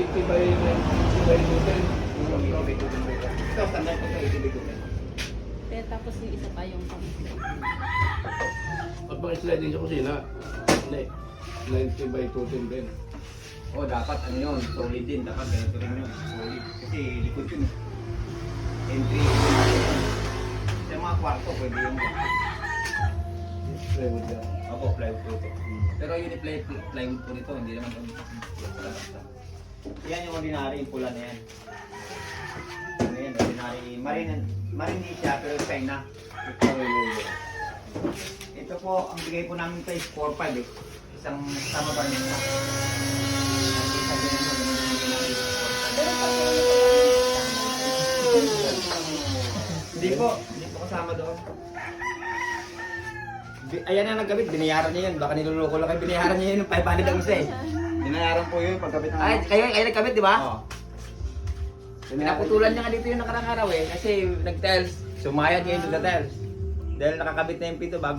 80 by 90 by 210. Ito, standard ko ito, 80 by 210. Pero tapos yung isa pa yung pang Pag mga sliding sa kusina, 90 by 210 din. Oh, dapat ano yun, solid din. Dapat ganito rin yun, solid. Kasi likod yun. Entry. Sa mga kwarto, pwede yun. Plywood yan. Opo, plywood po ito. Pero yung plywood po nito, hindi naman ito. Yan yung ordinary, yung pula na yan. Ano yan, ordinary. Marine siya, pero China. Ito po, ang bigay po namin ito is 4-5 eh. Isang tama ba nito? Hindi po kasama doon. Ayan na nagkabit, binayaran niya yun. Baka niluloko lang kayo, binayaran niya yun yung 500 ang isa eh. Binayaran po yun pagkabit ng... Ay, kayo nagkabit, di ba? Oo. Pinaputulan niya nga dito yung nakarang araw eh. Kasi nag-tiles, sumayad niya yung tiles. Dahil nakakabit na yung pinto bago